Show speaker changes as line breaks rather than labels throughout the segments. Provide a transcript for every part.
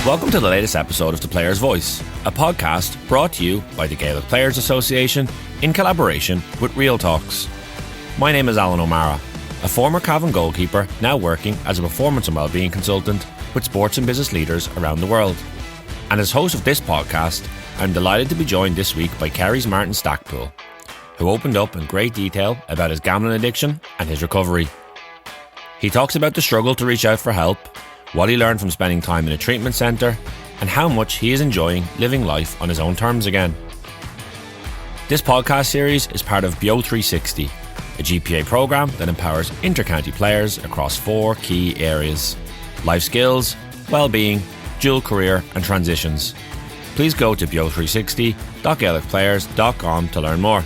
Welcome to the latest episode of The Players' Voice, a podcast brought to you by the Gaelic Players Association in collaboration with Real Talks. My name is Alan O'Mara, a former Cavan goalkeeper now working as a performance and wellbeing consultant with sports and business leaders around the world. And as host of this podcast, I'm delighted to be joined this week by Kerry's Martin Stackpoole, who opened up in great detail about his gambling addiction and his recovery. He talks about the struggle to reach out for help, what he learned from spending time in a treatment centre, and how much he is enjoying living life on his own terms again. This podcast series is part of BEO360, a GPA programme that empowers inter-county players across 4 key areas: life skills, wellbeing, dual career and transitions. Please go to beo360.gaelicplayers.com to learn more.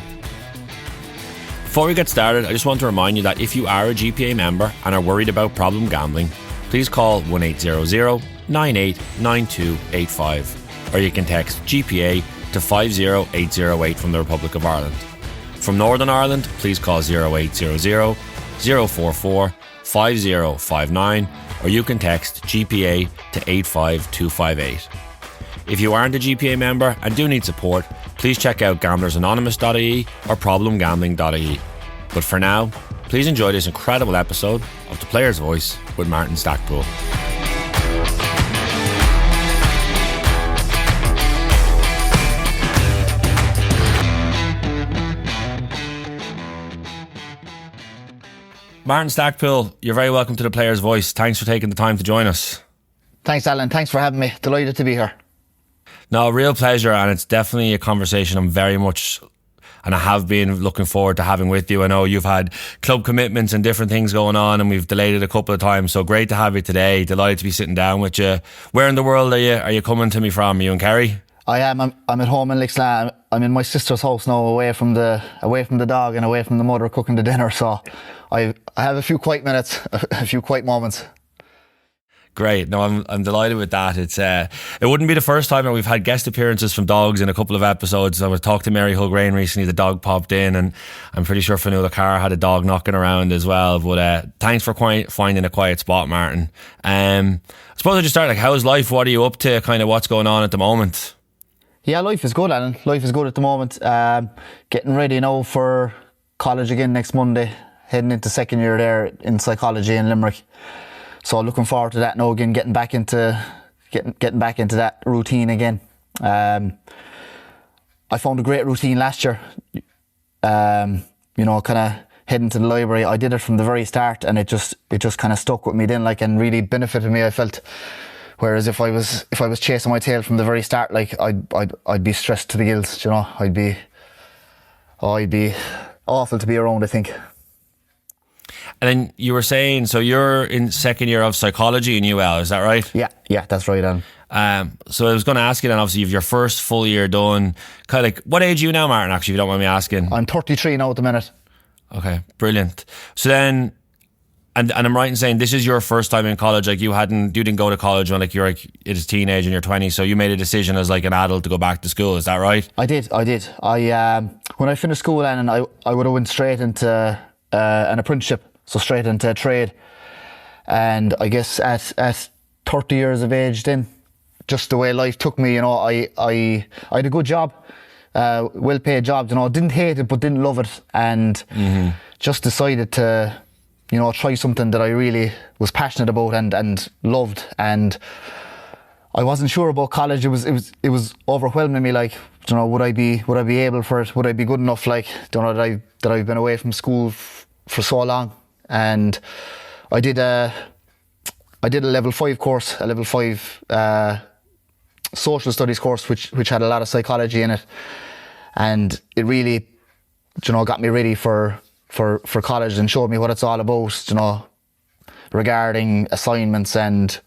Before we get started, I just want to remind you that if you are a GPA member and are worried about problem gambling, please call 1800 989285, or you can text GPA to 50808 from the Republic of Ireland. From Northern Ireland, please call 0800 044 5059, or you can text GPA to 85258. If you aren't a GPA member and do need support, please check out gamblersanonymous.ie or problemgambling.ie. But for now, please enjoy this incredible episode of The Players' Voice with Martin Stackpoole. Martin Stackpoole, you're very welcome to The Players' Voice. Thanks for taking the time to join us.
Thanks, Alan. Thanks for having me. Delighted to be here.
No, a real pleasure, and it's definitely a conversation I'm very much, and I have been looking forward to having with you. I know you've had club commitments and different things going on, and we've delayed it a couple of times, so great to have you today. Delighted to be sitting down with you. Where in the world are you coming to me from? Are you in Kerry?
I am. I'm at home in Lixla. I'm in my sister's house now, away from the dog and away from the mother cooking the dinner. So I have a few quiet minutes, a few quiet moments.
Great. No, I'm delighted with that. It wouldn't be the first time that we've had guest appearances from dogs in a couple of episodes. I was talking to Mary Hulgrain recently. The dog popped in, and I'm pretty sure Fanula Carr had a dog knocking around as well. But thanks for finding a quiet spot, Martin. I suppose I'll just start, how's life? What are you up to? Kind of what's going on at the moment?
Yeah, life is good, Alan. Life is good at the moment. Getting ready now for college again next Monday. Heading into second year there in psychology in Limerick. So looking forward to that now again, getting back into that routine again. I found a great routine last year. Kind of heading to the library. I did it from the very start, and it just kind of stuck with me then, and really benefited me, I felt. Whereas if I was chasing my tail from the very start, I'd be stressed to the gills. I'd be awful to be around, I think.
And then you were saying, so you're in second year of psychology in UL, is that right?
Yeah, that's right, Alan.
So I was going to ask you then, obviously, you've your first full year done. Kind of what age are you now, Martin, actually, if you don't mind me asking?
I'm 33 now at the minute.
Okay, brilliant. So then, and I'm right in saying this is your first time in college, you didn't go to college when you're it is teenage and you're 20, so you made a decision as an adult to go back to school, is that right?
I did. When I finished school, and I would have went straight into an apprenticeship. So straight into trade. And I guess at 30 years of age then, just the way life took me, I had a good job, well-paid job, didn't hate it but didn't love it, and just decided to, try something that I really was passionate about and loved. And I wasn't sure about college. It was overwhelming me, would I be able for it? Would I be good enough, that I've been away from school for so long. And I did a level 5 course, a level 5 social studies course, which had a lot of psychology in it, and it really, got me ready for college and showed me what it's all about, regarding assignments and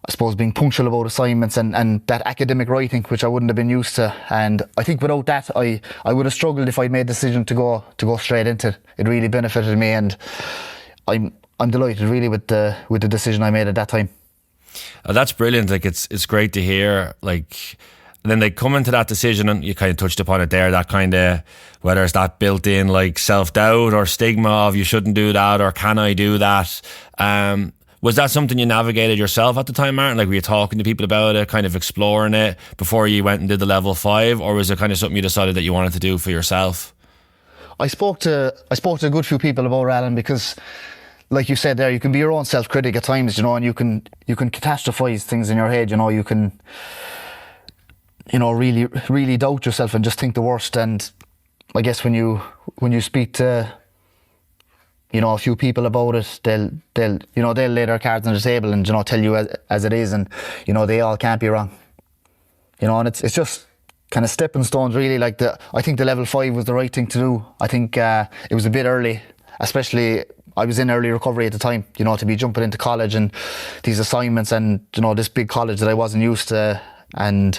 I suppose being punctual about assignments and that academic writing, which I wouldn't have been used to. And I think without that, I would have struggled if I'd made the decision to go straight into it. It really benefited me, and I'm delighted really with the decision I made at that time.
Oh, that's brilliant. It's great to hear. And then they come into that decision, and you kind of touched upon it there, that kind of, whether it's that built in self-doubt or stigma of you shouldn't do that or can I do that. Was that something you navigated yourself at the time, Martin? Like, were you talking to people about it, kind of exploring it before you went and did the level 5, or was it kind of something you decided that you wanted to do for yourself?
I spoke to a good few people about Alan, because, like you said there, you can be your own self-critic at times, you know, and you can catastrophize things in your head, you know. You can, you know, really, really doubt yourself and just think the worst. And I guess when you speak to, you know, a few people about it, they'll lay their cards on the table and, you know, tell you as it is, and, you know, they all can't be wrong. You know, and it's just kind of stepping stones, really. Like, I think the level 5 was the right thing to do. I think it was a bit early, especially I was in early recovery at the time, you know, to be jumping into college and these assignments and, you know, this big college that I wasn't used to, and,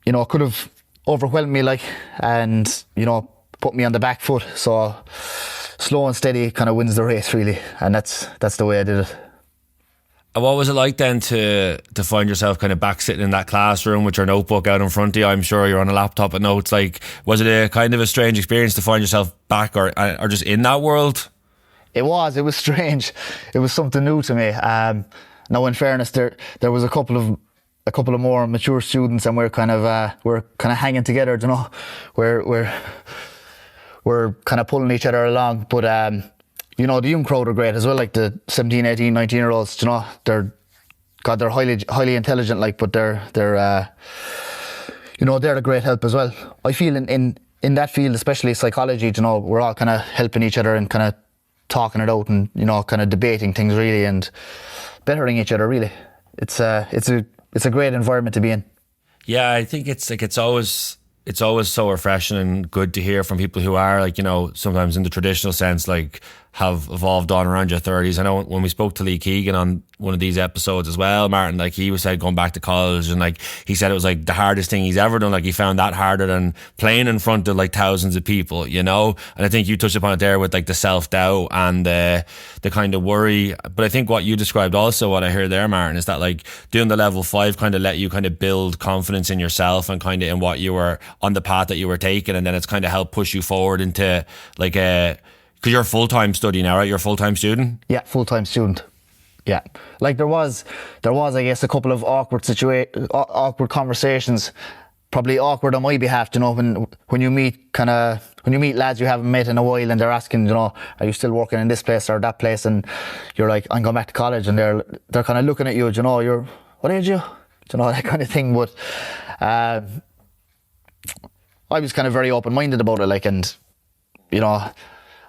you know, it could have overwhelmed me, like, and, you know, put me on the back foot. So slow and steady kind of wins the race, really, and that's the way I did it.
And what was it like then to find yourself kind of back sitting in that classroom with your notebook out in front of you? I'm sure you're on a laptop with notes. Like, was it a kind of a strange experience to find yourself back or just in that world?
It was strange. It was something new to me. Now, in fairness, there was a couple of more mature students, and we're kind of hanging together, you know. We're kind of pulling each other along, but you know, the young crowd are great as well, like the 17, 18, 19 year olds, you know, they're highly intelligent, like, but they're you know, they're a great help as well. I feel in that field, especially psychology, you know, we're all kind of helping each other and kind of talking it out and, you know, kind of debating things, really, and bettering each other, really. It's a great environment to be in.
Yeah, I think it's always so refreshing and good to hear from people who are, like, you know, sometimes in the traditional sense, like, have evolved on around your 30s. I know when we spoke to Lee Keegan on one of these episodes as well, Martin, like, he was said going back to college, and, like, he said it was like the hardest thing he's ever done. Like, he found that harder than playing in front of, like, thousands of people, you know. And I think you touched upon it there with, like, the self-doubt and the kind of worry. But I think what you described also, what I hear there, Martin, is that, like, doing the level 5 kind of let you kind of build confidence in yourself and kind of in what you were on the path that you were taking, and then it's kind of helped push you forward into, like, because you're a full-time study now, right? You're a full-time student?
Yeah, full-time student. Yeah. Like, there was, I guess, a couple of awkward conversations, probably awkward on my behalf, you know, when you meet lads you haven't met in a while, and they're asking, you know, are you still working in this place or that place? And you're like, I'm going back to college, and they're kind of looking at you, you know, you're, what age are you? You know, that kind of thing. But I was kind of very open-minded about it, like, and, you know,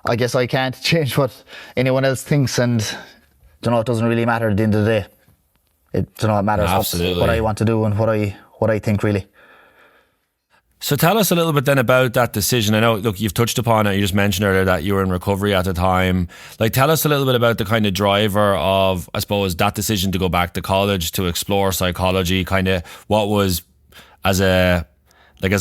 I guess I can't change what anyone else thinks, and, you know, it doesn't really matter at the end of the day. You know, it matters what I want to do and what I think, really.
So tell us a little bit then about that decision. I know, look, you've touched upon it. You just mentioned earlier that you were in recovery at the time. Like, tell us a little bit about the kind of driver of, I suppose, that decision to go back to college, to explore psychology, kind of what was as a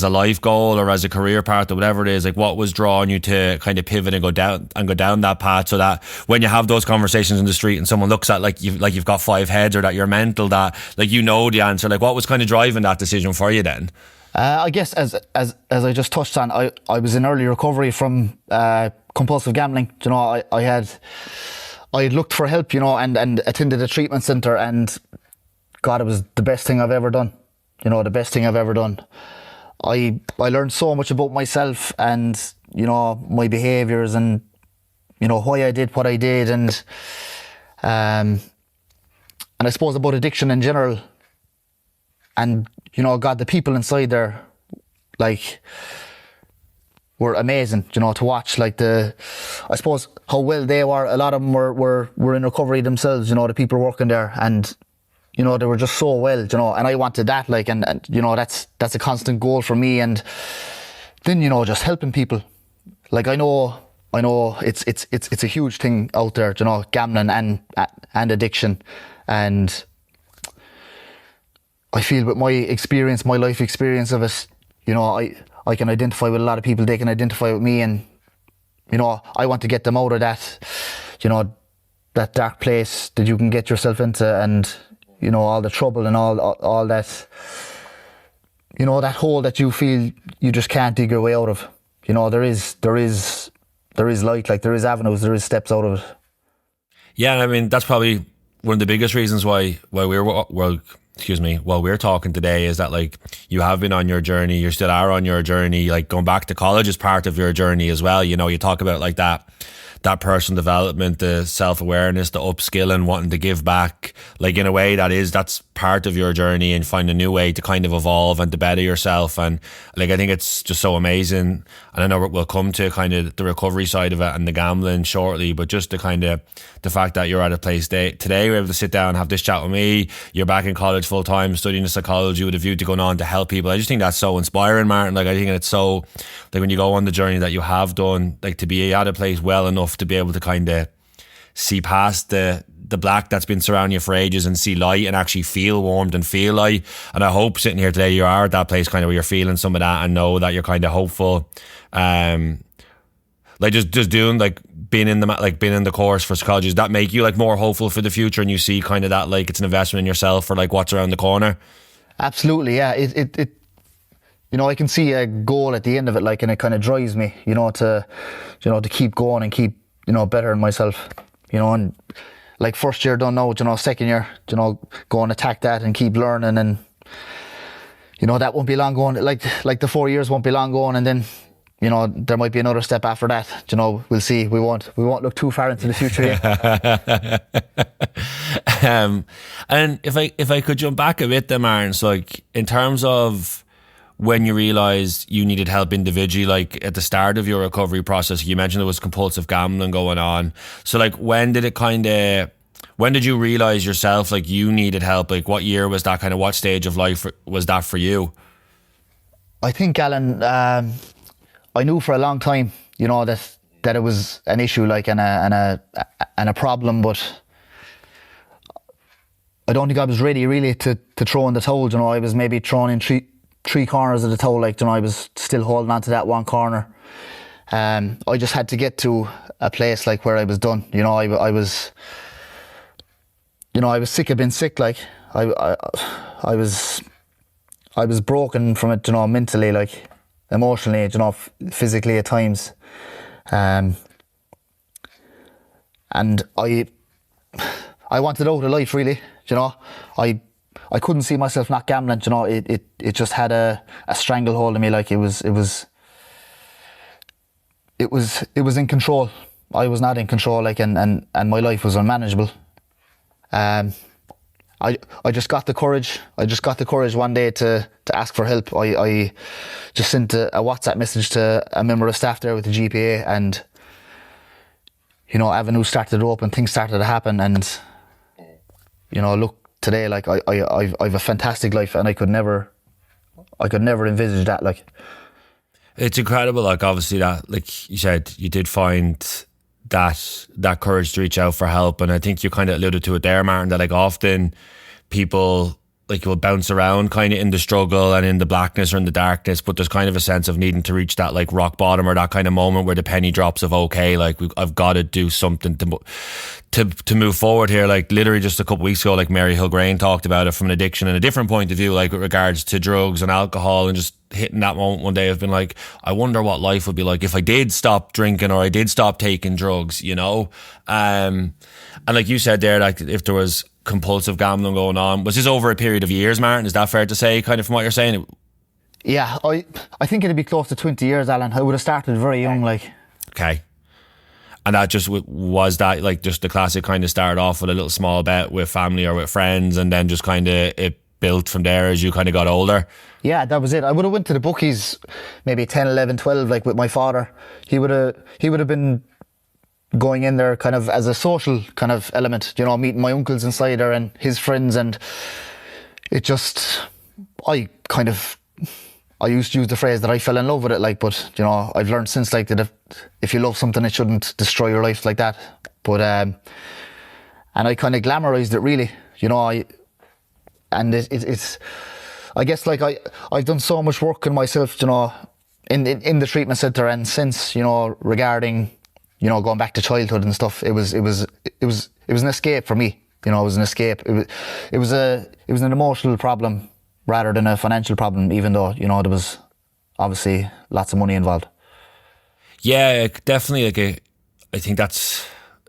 life goal or as a career path or whatever it is, like, what was drawing you to kind of pivot and go down that path, so that when you have those conversations in the street and someone looks at like you've got 5 heads, or that you're mental, that, like, you know the answer. Like, what was kind of driving that decision for you then?
I guess as I just touched on, I was in early recovery from compulsive gambling. You know, I had looked for help, you know, and attended a treatment centre, and God, it was the best thing I've ever done. You know, the best thing I've ever done. I learned so much about myself and, you know, my behaviours and, you know, why I did what I did, and I suppose about addiction in general. And, you know, God, the people inside there, like, were amazing, you know, to watch. Like, I suppose how well they were. A lot of them were in recovery themselves, you know, the people working there, and, you know, they were just so well, you know, and I wanted that, like, and you know, that's a constant goal for me. And then, you know, just helping people. Like, I know it's a huge thing out there, you know, gambling and addiction. And I feel with my experience, my life experience of it, you know, I can identify with a lot of people. They can identify with me, and, you know, I want to get them out of that, you know, that dark place that you can get yourself into, and, you know, all the trouble and all that, you know, that hole that you feel you just can't dig your way out of. You know, there is light, like, there is avenues, there is steps out of it.
Yeah, I mean, that's probably one of the biggest reasons why while we're talking today is that like you have been on your journey, you still are on your journey. Like going back to college is part of your journey as well. You know, you talk about like that personal development, the self-awareness, the upskilling, wanting to give back. Like in a way that's part of your journey, and find a new way to kind of evolve and to better yourself. And like I think it's just so amazing. And I know we'll come to kind of the recovery side of it and the gambling shortly, but just the kind of the fact that you're at a place today we're able to sit down and have this chat with me. You're back in college full time studying psychology with a view to going on to help people. I just think that's so inspiring, Martin. Like I think it's so, like when you go on the journey that you have done, like to be at a place well enough to be able to kind of see past the black that's been surrounding you for ages and see light and actually feel warmed and feel light. And I hope sitting here today you are at that place kind of where you're feeling some of that and know that you're kind of hopeful. Like just doing like being in the course for psychology, does that make you like more hopeful for the future, and you see kind of that like it's an investment in yourself for like what's around the corner?
Absolutely, yeah. It you know, I can see a goal at the end of it, like, and it kind of drives me, to keep going and keep, bettering myself, and like first year done now, second year, go and attack that and keep learning, and that won't be long going, like the 4 years won't be long going, and then there might be another step after that. We'll see. We won't look too far into the future
yet. And if I could jump back a bit there, Martin, so like in terms of when you realised you needed help individually, like at the start of your recovery process, you mentioned there was compulsive gambling going on. So like when did you realise yourself like you needed help? Like what year was that, kind of what stage of life was that for you?
I think, Alan, I knew for a long time, that it was an issue, like, and a problem, but I don't think I was ready really to throw in the towel. I was maybe thrown in three corners of the towel, like, I was still holding on to that one corner. I just had to get to a place like where I was done. I was sick of being sick. Like I was broken from it, mentally, like emotionally, physically at times. And I wanted out of life, really. I couldn't see myself not gambling. It just had a stranglehold on me. Like it was in control. I was not in control. Like and my life was unmanageable. I just got the courage. I just got the courage one day to ask for help. I just sent a WhatsApp message to a member of staff there with the GPA, and avenues started to open, things started to happen, and look today, like I've a fantastic life, and I could never envisage that. Like
it's incredible. Like obviously that, like you said, you did find that courage to reach out for help, and I think you kind of alluded to it there, Martin, that like often people like will bounce around kind of in the struggle and in the blackness or in the darkness, but there's kind of a sense of needing to reach that like rock bottom or that kind of moment where the penny drops of okay, like I've got to do something to move forward here. Like literally just a couple weeks ago, like Mary Hilgrain talked about it from an addiction and a different point of view, like with regards to drugs and alcohol, and just hitting that moment one day. I've been like, I wonder what life would be like if I did stop drinking or I did stop taking drugs, and like you said there, like if there was compulsive gambling going on, was this over a period of years, Martin? Is that fair to say, kind of from what you're saying?
Yeah, I think it'd be close to 20 years, Alan. I would have started very young, like.
Okay. And that just was that like just the classic kind of start off with a little small bet with family or with friends, and then just kind of it built from there as you kind of got older?
Yeah, that was it. I would have went to the bookies maybe 10, 11, 12, like with my father. He would have been going in there kind of as a social kind of element, meeting my uncles inside there and his friends, and it just, I used to use the phrase that I fell in love with it, like, but I've learned since, like, that if you love something, it shouldn't destroy your life like that. But and I kind of glamorized it, really, it's I guess, like, I've done so much work on myself, in the treatment centre, and since, regarding going back to childhood and stuff. It was an escape for me. It was an escape. It was an emotional problem rather than a financial problem, even though there was obviously lots of money involved.
Yeah, definitely. Like I think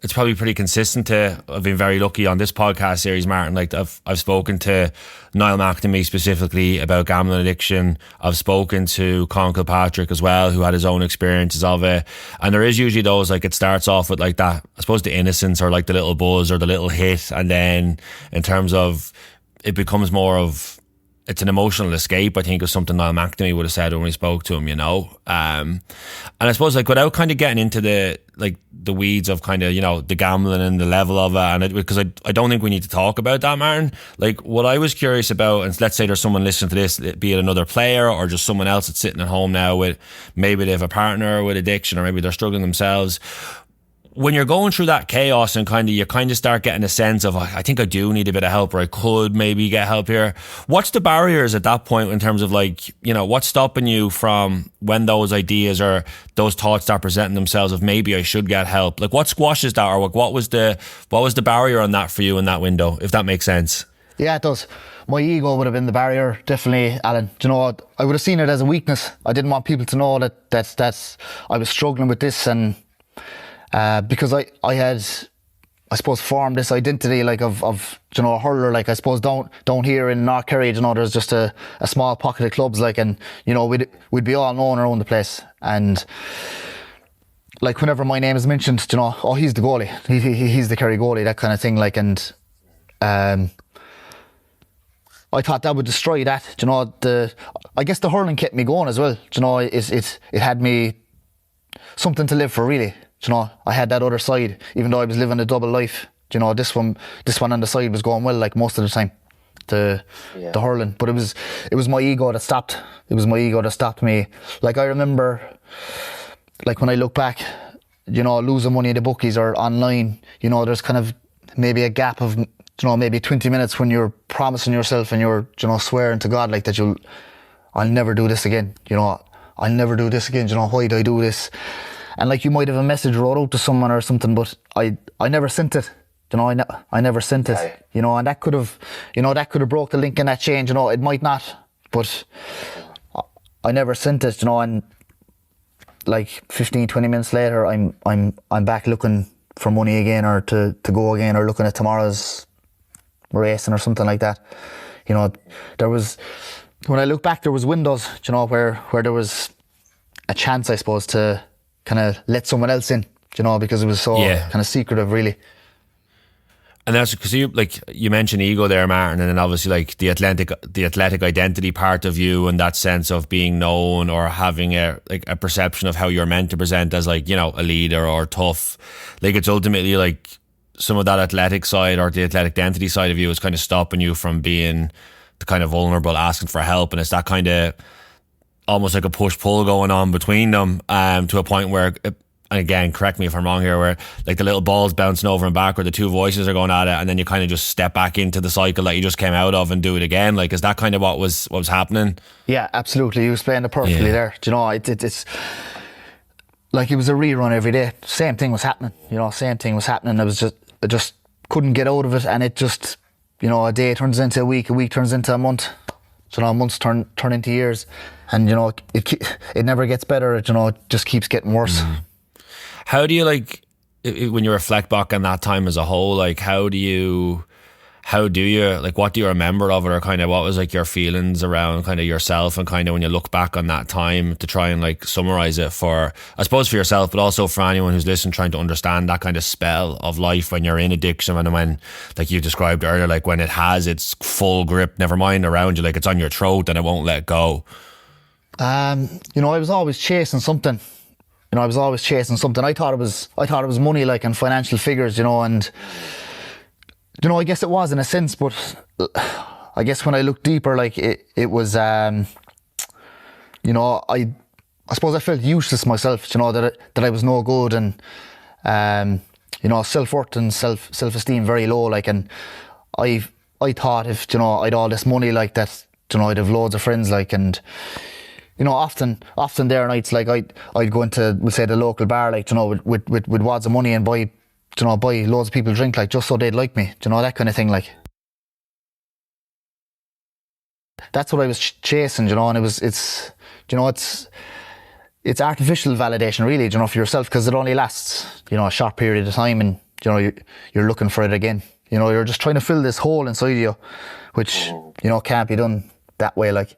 it's probably pretty consistent to, I've been very lucky on this podcast series, Martin. Like I've spoken to Niall McNamee specifically about gambling addiction. I've spoken to Colin Kilpatrick as well, who had his own experiences of it. And there is usually those, like, it starts off with like that, I suppose, the innocence or like the little buzz or the little hit. And then in terms of, it becomes more of, it's an emotional escape, I think, is something Niall McNamee would have said when we spoke to him, you know. And I suppose, like, without kind of getting into the weeds of kind of, you know, the gambling and the level of it, and because I don't think we need to talk about that, Martin. Like, what I was curious about, and let's say there's someone listening to this, be it another player or just someone else that's sitting at home now with, maybe they have a partner with addiction, or maybe they're struggling themselves. When you're going through that chaos and you kind of start getting a sense of, I think I do need a bit of help, or I could maybe get help here. What's the barriers at that point in terms of, like, you know, what's stopping you from when those ideas or those thoughts start presenting themselves of maybe I should get help? Like, what squashes that, or what was the barrier on that for you in that window, if that makes sense?
Yeah, it does. My ego would have been the barrier, definitely, Alan. Do you know what? I would have seen it as a weakness. I didn't want people to know that I was struggling with this, and because I had, I suppose, formed this identity, like, of you know, a hurler. Like, I suppose down here in North Kerry, you know, there's just a small pocket of clubs, like, and, you know, we'd be all known around the place. And like, whenever my name is mentioned, you know, oh, he's the goalie, he's the Kerry goalie, that kind of thing. Like, and I thought that would destroy that. You know, I guess the hurling kept me going as well. You know, it had me something to live for, really. You know, I had that other side, even though I was living a double life. You know, this one on the side was going well, like, most of the time, the hurling. But it was my ego that stopped. It was my ego that stopped me. Like, I remember, like, when I look back, you know, losing money in the bookies or online, you know, there's kind of maybe a gap of, you know, maybe 20 minutes when you're promising yourself and you're, you know, swearing to God, like, that I'll never do this again. You know, I'll never do this again. You know, why do I do this? And, like, you might have a message wrote out to someone or something, but I never sent it. You know, I never sent it. You know, and that could have broke the link in that chain. You know, it might not, but I never sent it. You know, and like 15, 20 minutes later, I'm back looking for money again, or to go again, or looking at tomorrow's racing or something like that. You know, when I look back, there was windows, you know, where there was a chance, I suppose, to kind of let someone else in, you know, because it was so kind of secretive, really.
And that's because you mentioned ego there, Martin, and then obviously, like, the athletic identity part of you, and that sense of being known or having a perception of how you're meant to present as, like, you know, a leader or tough. Like, it's ultimately, like, some of that athletic side or the athletic identity side of you is kind of stopping you from being the kind of vulnerable, asking for help, and it's that kind of almost like a push-pull going on between them, to a point where, and again, correct me if I'm wrong here, where, like, the little ball's bouncing over and back, where the two voices are going at it, and then you kind of just step back into the cycle that you just came out of and do it again. Like, is that kind of what was happening? Yeah,
absolutely. You explained it perfectly there. Do you know, it's like, it was a rerun every day. Same thing was happening. You know, same thing was happening. I just couldn't get out of it, and it just, you know, a day turns into a week turns into a month. You know, months turn into years, and, you know, it never gets better. You know, it just keeps getting worse.
How do you, like, when you reflect back on that time as a whole, like, how do you like, what do you remember of it, or kind of what was, like, your feelings around kind of yourself, and kind of when you look back on that time to try and, like, summarize it for, I suppose, for yourself, but also for anyone who's listening, trying to understand that kind of spell of life when you're in addiction, and when, like you described earlier, like, when it has its full grip, never mind around you, like, it's on your throat and it won't let go.
You know, I was always chasing something. You know, I thought it was money, like, and financial figures, you know, and, you know, I guess it was in a sense, but I guess when I look deeper, like, it was, you know, I suppose I felt useless myself, you know, that I was no good, and, you know, self-worth and self-esteem very low, like, and I thought if, you know, I'd all this money like that, you know, I'd have loads of friends, like, and, you know, often there are nights, like, I'd go into, we'll say, the local bar, like, you know, with wads of money, and buy loads of people drink, like, just so they'd like me, you know, that kind of thing, like. That's what I was chasing, you know, and it's artificial validation, really, you know, for yourself, because it only lasts, you know, a short period of time, and, you're looking for it again. You're just trying to fill this hole inside you, which can't be done that way. Like,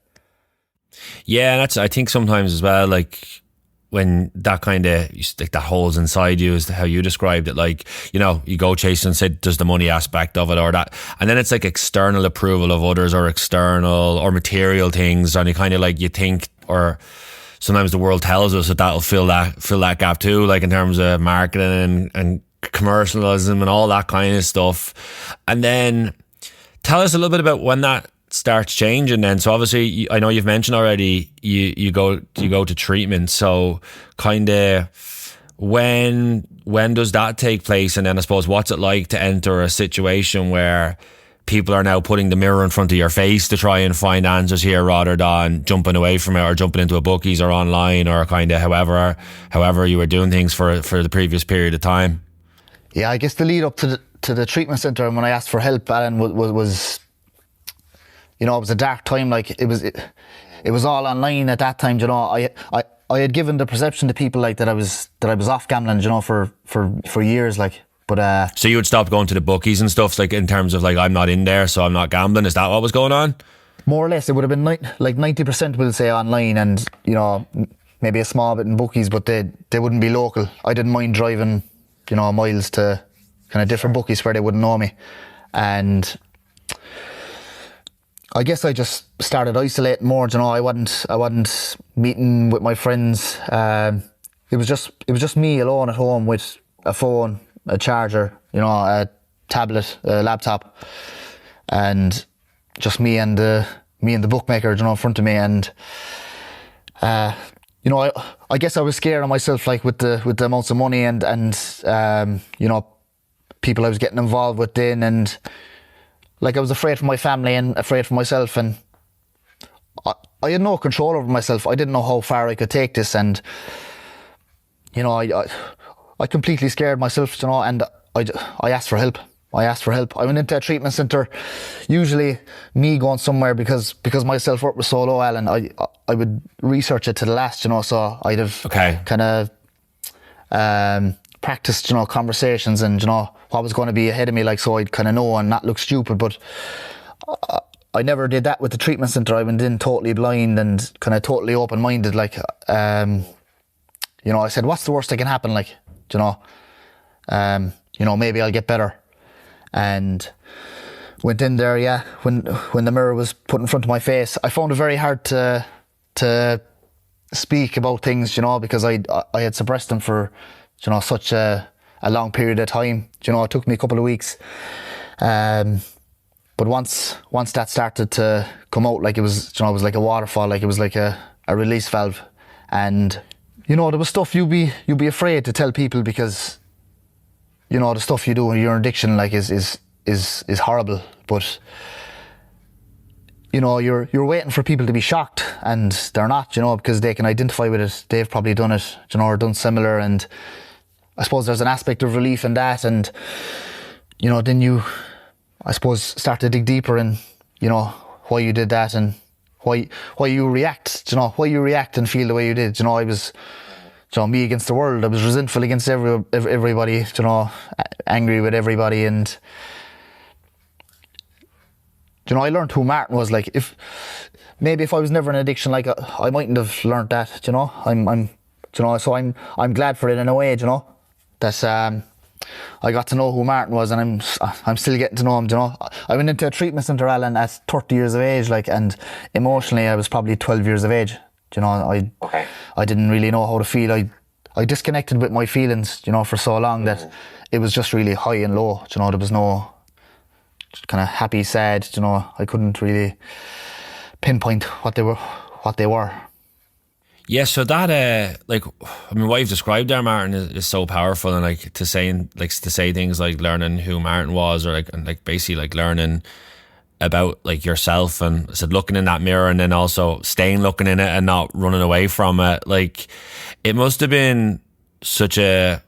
yeah, and I think sometimes as well, like when that kind of like that holes inside you is how you described it. Like, you go chasing, say, there's the money aspect of it or that, and then it's like external approval of others or external or material things, and you kind of like you think, or sometimes the world tells us that that'll fill that gap too, like in terms of marketing and commercialism and all that kind of stuff. And then tell us a little bit about when that starts changing then. So obviously I know you've mentioned already you go to treatment, so kind of when does that take place? And then I suppose what's it like to enter a situation where people are now putting the mirror in front of your face to try and find answers here, rather than jumping away from it or jumping into a bookies or online or kind of however you were doing things for the previous period of time?
Yeah, I guess the lead up to the treatment centre and when I asked for help, Alan, was it was a dark time. Like it was all online at that time. I had given the perception to people like that I was off gambling, for years, like. But
so you would stop going to the bookies and stuff, like in terms of like, I'm not in there, so I'm not gambling. Is that what was going on?
More or less, it would have been like 90% will say online, and maybe a small bit in bookies, but they wouldn't be local. I didn't mind driving miles to kind of different bookies where they wouldn't know me, and I guess I just started isolating more. I wasn't meeting with my friends. It was just me alone at home with a phone, a charger, a tablet, a laptop, and just me and the bookmaker, in front of me. And I guess I was scared of myself, like with the amounts of money and people I was getting involved with then, and like I was afraid for my family and afraid for myself, and I had no control over myself. I didn't know how far I could take this, and I completely scared myself, and I asked for help. I went into a treatment centre, usually me going somewhere because my self-worth was so low, Alan. I would research it to the last, so I'd have kind of practiced, conversations and, what was going to be ahead of me, like, so I'd kind of know and not look stupid. But I never did that with the treatment centre. I went in totally blind and kind of totally open-minded, like, I said, what's the worst that can happen, like, maybe I'll get better. And went in there, yeah, when the mirror was put in front of my face. I found it very hard to speak about things, because I had suppressed them for, such a long period of time. It took me a couple of weeks. But once that started to come out, like it was like a waterfall, like it was like a release valve. And, there was stuff you'd be afraid to tell people because, the stuff you do in your addiction, like, is horrible. But, you're waiting for people to be shocked, and they're not, because they can identify with it. They've probably done it, or done similar. And I suppose there's an aspect of relief in that. And, then you, I suppose, start to dig deeper in, why you did that and why you react, why you react and feel the way you did. I was, me against the world. I was resentful against everybody, angry with everybody. And, I learned who Martin was. Like, if I was never in addiction, like, I mightn't have learned that, so I'm glad for it in a way, that I got to know who Martin was, and I'm still getting to know him. I went into a treatment centre, Alan, at 30 years of age, like, and emotionally I was probably 12 years of age. I didn't really know how to feel. I disconnected with my feelings, for so long that it was just really high and low. There was no kind of happy, sad. I couldn't really pinpoint what they were.
Yeah, so that what you've described there, Martin, is so powerful, and like to say things like learning who Martin was, or like basically like learning about like yourself, and said looking in that mirror, and then also staying looking in it and not running away from it. Like, it must have been it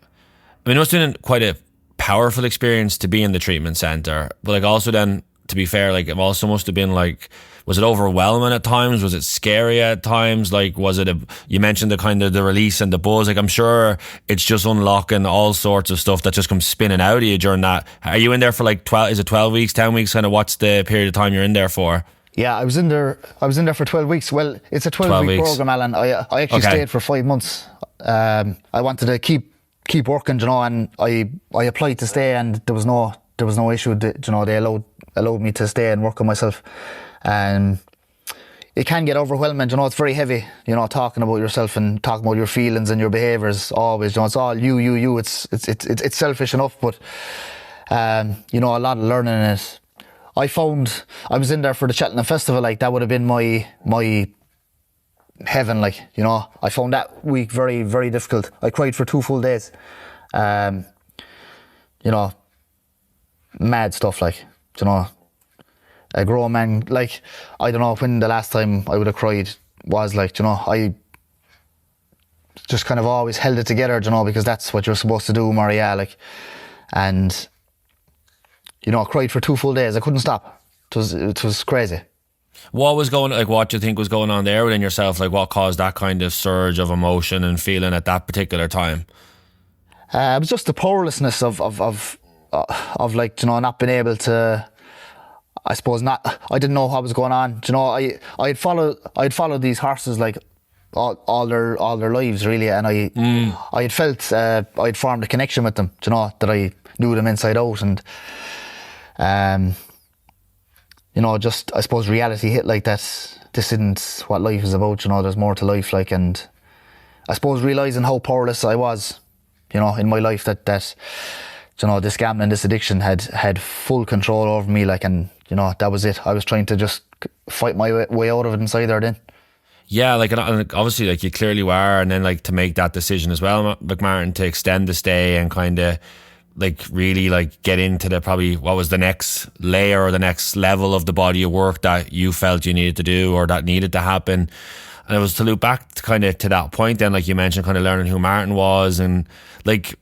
must have been quite a powerful experience to be in the treatment centre, but like also then, to be fair, like it also must have been like, was it overwhelming at times? Was it scary at times? Like, was it you mentioned the kind of the release and the buzz. Like, I'm sure it's just unlocking all sorts of stuff that just comes spinning out of you during that. Are you in there for like 12? Is it 12 weeks, 10 weeks? Kind of what's the period of time you're in there for?
Yeah, I was in there for 12 weeks. Well, it's a 12-week program, Alan. I actually stayed for 5 months. I wanted to keep working, you know, and I applied to stay, and there was no issue. You know, they allowed me to stay and work on myself. It can get overwhelming, you know. It's very heavy, you know, talking about yourself and talking about your feelings and your behaviours. Always, you know, it's all you. It's selfish enough, but you know, a lot of learning in it. I found I was in there for the Cheltenham Festival. Like, that would have been my heaven. Like, you know, I found that week very, very difficult. I cried for 2 full days. You know, mad stuff, like, you know, a grown man. Like, I don't know when the last time I would have cried was. Like, you know, I just kind of always held it together, you know, because that's what you're supposed to do, Maria. Like, and you know, I cried for 2 full days. I couldn't stop. It was crazy.
What was going, like, what do you think was going on there within yourself? Like, what caused that kind of surge of emotion and feeling at that particular time?
It was just the powerlessness of like, you know, not being able to, I suppose I didn't know what was going on. You know, I had followed these horses like all their lives, really, and I had felt I had formed a connection with them. You know, that I knew them inside out, and you know, just, I suppose, reality hit like that. This isn't what life is about. You know, there's more to life. Like, and I suppose realising how powerless I was, you know, in my life, that you know, this gambling, this addiction had full control over me. Like, and you know, that was it. I was trying to just fight my way out of it inside there then.
Yeah, like, and obviously, like, you clearly were, and then, like, to make that decision as well, like, Martin, to extend the stay and kind of, like, really, like, get into the, probably what was the next layer or the next level of the body of work that you felt you needed to do or that needed to happen. And it was to look back to kind of to that point then, like you mentioned, kind of learning who Martin was. And like,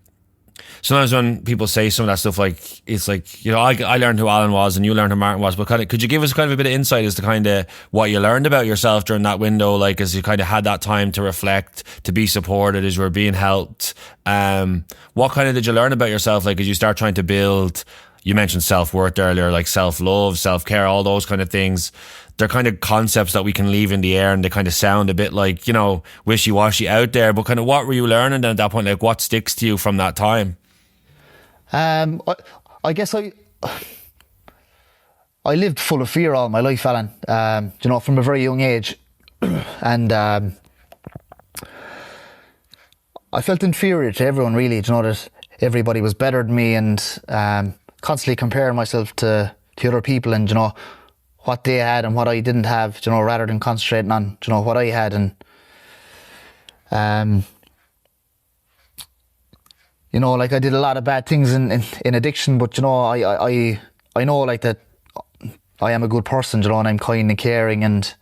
sometimes when people say some of that stuff, like, it's like, you know, I learned who Alan was and you learned who Martin was, but kind of, could you give us kind of a bit of insight as to kind of what you learned about yourself during that window, like, as you kind of had that time to reflect, to be supported, as you were being helped? What kind of did you learn about yourself, like, as you start trying to build, you mentioned self-worth earlier, like self-love, self-care, all those kind of things. They're kind of concepts that we can leave in the air, and they kind of sound a bit like, you know, wishy-washy out there, but kind of what were you learning then at that point? Like, what sticks to you from that time?
I guess I lived full of fear all my life, Alan. You know, from a very young age, and I felt inferior to everyone, really. You know, that everybody was better than me, and constantly comparing myself to other people, and you know, what they had and what I didn't have. You know, rather than concentrating on, you know, what I had. And you know, like, I did a lot of bad things in addiction, but you know, I know, like, that I am a good person, you know, and I'm kind and caring, and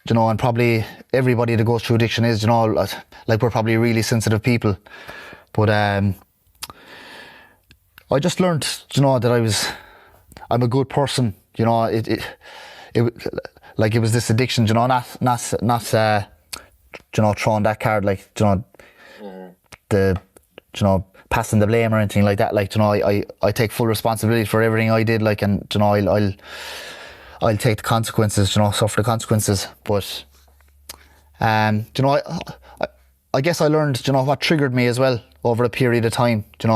you know, and probably everybody that goes through addiction is, you know, like, we're probably really sensitive people, but I just learned, you know, that I'm a good person, you know. It like, it was this addiction, you know, not you know, throwing that card, like, you know, you know, passing the blame or anything like that. Like, you know, I take full responsibility for everything I did, like, and you know, I'll take the consequences, you know, suffer the consequences. But you know, I guess I learned, you know, what triggered me as well over a period of time. You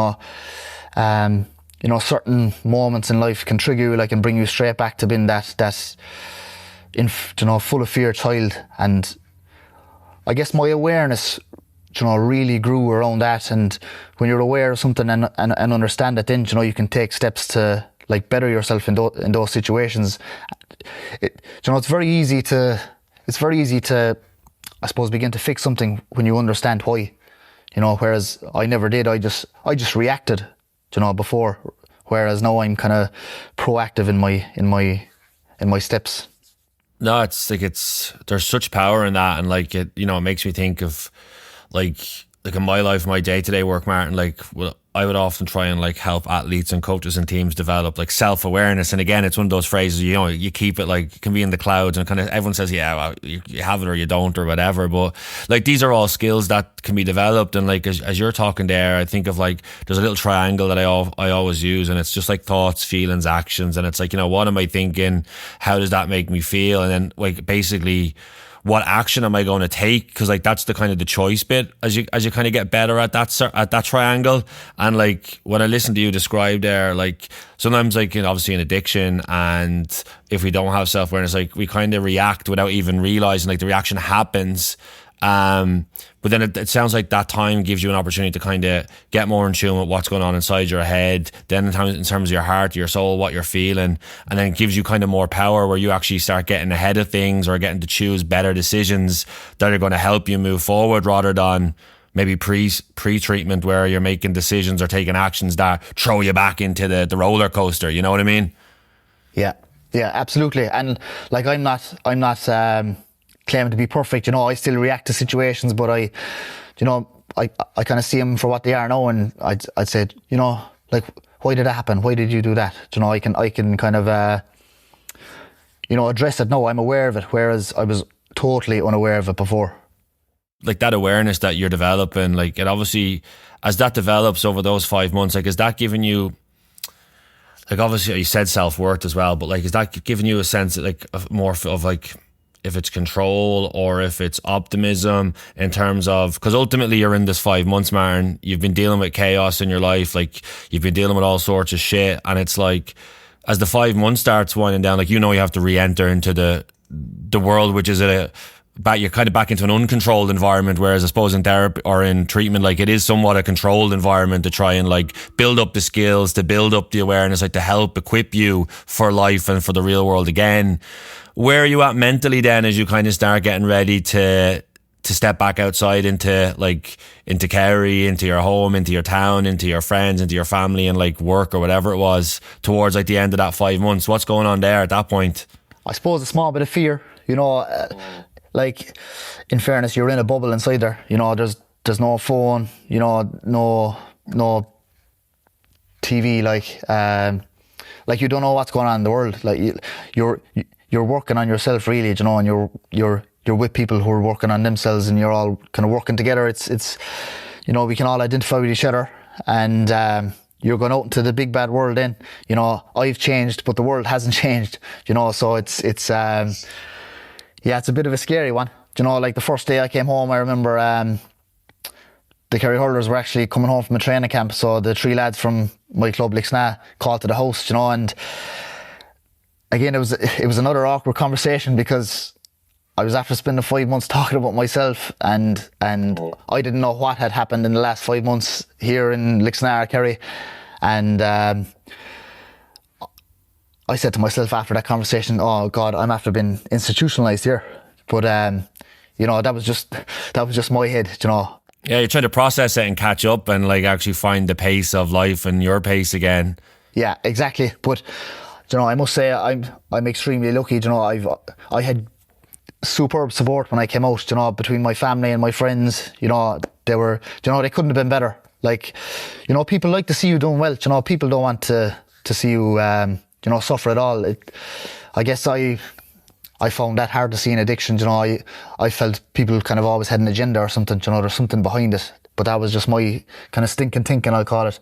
know, certain moments in life can trigger you, like, and bring you straight back to being that you know, full of fear child. And I guess my awareness, you know, really grew around that. And when you're aware of something and understand it, then, you know, you can take steps to, like, better yourself in those situations. You know, it's very easy to, I suppose, begin to fix something when you understand why. You know, whereas I never did. I just reacted, you know, before. Whereas now I'm kind of proactive in my steps.
No, it's like, there's such power in that, and like, it, you know, it makes me think of like in my life, my day-to-day work, Martin, like, well, I would often try and like help athletes and coaches and teams develop like self-awareness. And again, it's one of those phrases, you know, you keep it like, it can be in the clouds and kind of everyone says, yeah, well, you have it or you don't or whatever. But like, these are all skills that can be developed. And like, as you're talking there, I think of like, there's a little triangle that I always use, and it's just like thoughts, feelings, actions. And it's like, you know, what am I thinking? How does that make me feel? And then like, basically, what action am I going to take? Because like, that's the kind of the choice bit as you kind of get better at that triangle. And like, when I listen to you describe there, like sometimes like, you know, obviously an addiction, and if we don't have self-awareness, like we kind of react without even realizing like the reaction happens. But then it sounds like that time gives you an opportunity to kind of get more in tune with what's going on inside your head, then in terms of your heart, your soul, what you're feeling, and then it gives you kind of more power where you actually start getting ahead of things or getting to choose better decisions that are going to help you move forward, rather than maybe pre-treatment where you're making decisions or taking actions that throw you back into the roller coaster. You know what I mean?
Yeah, absolutely. And like, I'm not claiming to be perfect, you know. I still react to situations, but I kind of see them for what they are now, and I'd say, you know, like, why did that happen? Why did you do that? You know, I can kind of you know, address it now. I'm aware of it, whereas I was totally unaware of it before.
Like that awareness that you're developing, like, it obviously, as that develops over those 5 months, like, is that giving you, like, obviously you said self-worth as well, but like, is that giving you a sense of like more of like, if it's control or if it's optimism, in terms of, because ultimately you're in this 5 months, Martin, you've been dealing with chaos in your life, like you've been dealing with all sorts of shit, and it's like, as the 5 months starts winding down, like, you know, you have to re-enter into the world, which is you're kind of back into an uncontrolled environment, whereas I suppose in therapy or in treatment, like, it is somewhat a controlled environment to try and like build up the skills, to build up the awareness, like to help equip you for life and for the real world again. Where are you at mentally then, as you kind of start getting ready to step back outside into Kerry, into your home, into your town, into your friends, into your family, and like work or whatever it was, towards like the end of that 5 months? What's going on there at that point?
I suppose a small bit of fear, you know. Like, in fairness, you're in a bubble inside there, you know. There's no phone, you know, no TV, like you don't know what's going on in the world. Like, you're working on yourself, really, you know, and you're with people who are working on themselves, and you're all kind of working together. It's you know, we can all identify with each other, and you're going out into the big bad world then. You know, I've changed, but the world hasn't changed, you know, so it's yeah, it's a bit of a scary one. You know, like the first day I came home, I remember the Kerry hurlers were actually coming home from a training camp, so the three lads from my club, Lixna, called to the house, you know, and again, it was another awkward conversation, because I was after spending 5 months talking about myself, and I didn't know what had happened in the last 5 months here in Lixna, Kerry, and I said to myself after that conversation, oh God, I'm after being institutionalised here. But you know, that was just my head, you know.
Yeah, you're trying to process it and catch up and like actually find the pace of life and your pace again.
Yeah, exactly. But you know, I must say I'm extremely lucky. You know, I had superb support when I came out. You know, between my family and my friends. You know, they couldn't have been better. Like, you know, people like to see you doing well. You know, people don't want to see you you know, suffer at all. I guess I found that hard to see in addiction. You know, I felt people kind of always had an agenda or something. You know, there's something behind it. But that was just my kind of stinking thinking, I'll call it.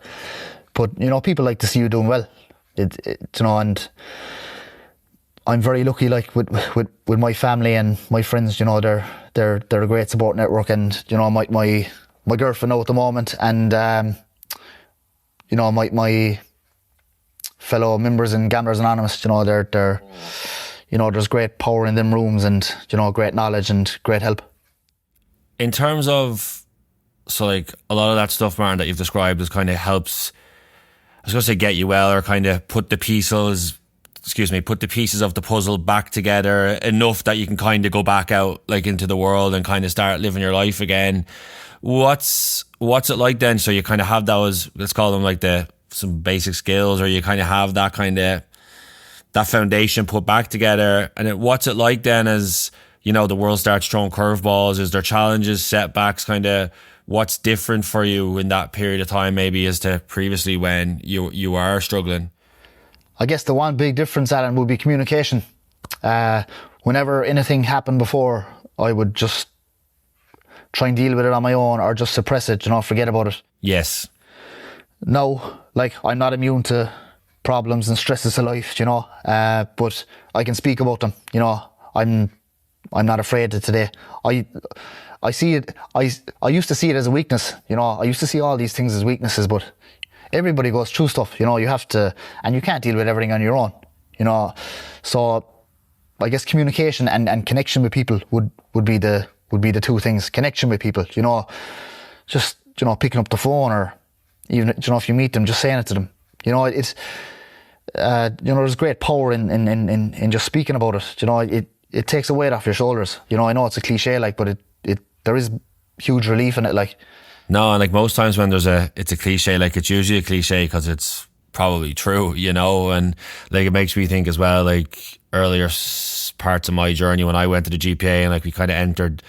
But you know, people like to see you doing well. You know, and I'm very lucky, like with my family and my friends. You know, they're a great support network, and you know, my girlfriend now at the moment, and you know, my fellow members in Gamblers Anonymous. You know, they're you know, there's great power in them rooms, and you know, great knowledge and great help.
In terms of, so like a lot of that stuff, Martin, that you've described, is kind of helps, I was going to say get you well, or kind of put the pieces of the puzzle back together enough that you can kind of go back out like into the world and kind of start living your life again. What's it like then? So you kind of have those, let's call them like some basic skills, or you kind of have that that foundation put back together. And what's it like then as, you know, the world starts throwing curveballs? Is there challenges, setbacks kind of what's different for you in that period of time, maybe as to previously when you are struggling?
I guess the one big difference, Alan, would be communication. Whenever anything happened before, I would just try and deal with it on my own, or just suppress it, forget about it.
Yes.
Now, like, I'm not immune to problems and stresses of life, but I can speak about them. I'm not afraid of today. I see it. I used to see it as a weakness. I used to see all these things as weaknesses, but everybody goes through stuff. You have to, and you can't deal with everything on your own. So I guess communication and connection with people would be the two things. Connection with people. Just picking up the phone, or even if you meet them, just saying it to them. It's there's great power in just speaking about it. It takes a weight off your shoulders. I know it's a cliche, like, but there is huge relief in it, like.
No, and like most times when it's a cliche, like it's usually a cliche because it's probably true, and like it makes me think as well, like earlier parts of my journey when I went to the GPA, and like we kind of entered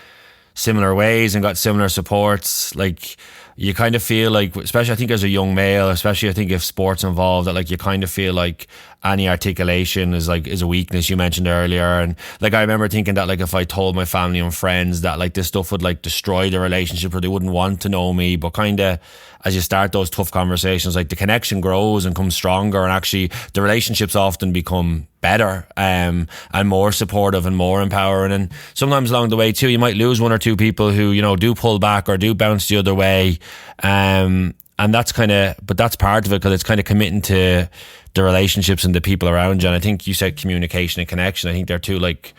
similar ways and got similar supports. Like you kind of feel like, especially I think as a young male, especially I think if sports involved, that like you kind of feel like any articulation is a weakness you mentioned earlier. And like I remember thinking that like if I told my family and friends that like this stuff would like destroy the relationship, or they wouldn't want to know me, but kind of as you start those tough conversations, like the connection grows and comes stronger, and actually the relationships often become better and more supportive and more empowering. And sometimes along the way too, you might lose one or two people who do pull back or do bounce the other way, and that's but that's part of it, because it's kind of committing to the relationships and the people around you. And I think you said communication and connection. I think they're two like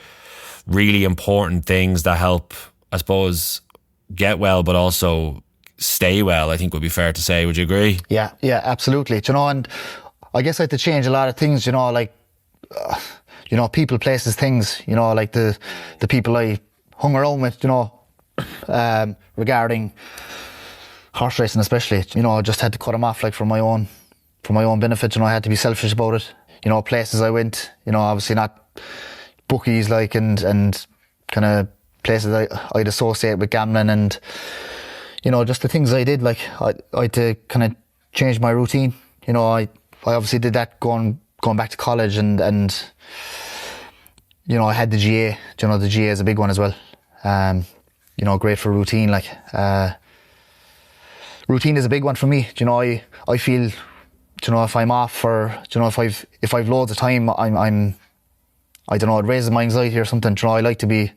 really important things that help, I suppose, get well, but also stay well, I think would be fair to say. Would you agree?
Yeah, absolutely. And I guess I had to change a lot of things, like, people, places, things, like the people I hung around with, regarding horse racing especially, I just had to cut them off, like for my own benefit. I had to be selfish about it. Places I went, obviously not bookies, like, and kind of places I'd associate with gambling, and just the things I did, like I had to kind of change my routine. I obviously did that going back to college, and I had the GA. The GA is a big one as well. Great for routine. Like routine is a big one for me. I feel, if I'm off, or if I've loads of time, I don't know, it raises my anxiety or something. I like to be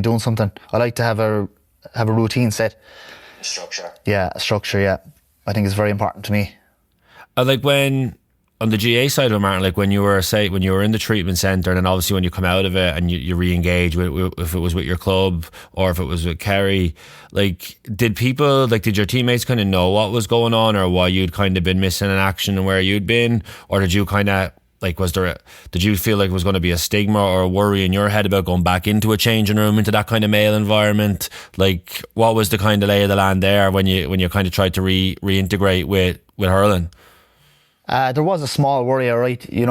doing something. I like to have a routine set.
Structure.
Yeah, structure. Yeah, I think it's very important to me.
Like when on the GA side of it, Martin, like when you were in the treatment centre, and then obviously when you come out of it and you re-engage with, if it was with your club or if it was with Kerry, like did your teammates kind of know what was going on, or why you'd kind of been missing in action and where you'd been, or did you kind of like, did you feel like it was going to be a stigma or a worry in your head about going back into a changing room, into that kind of male environment? Like what was the kind of lay of the land there when you kind of tried to reintegrate with hurling?
There was a small worry, right? You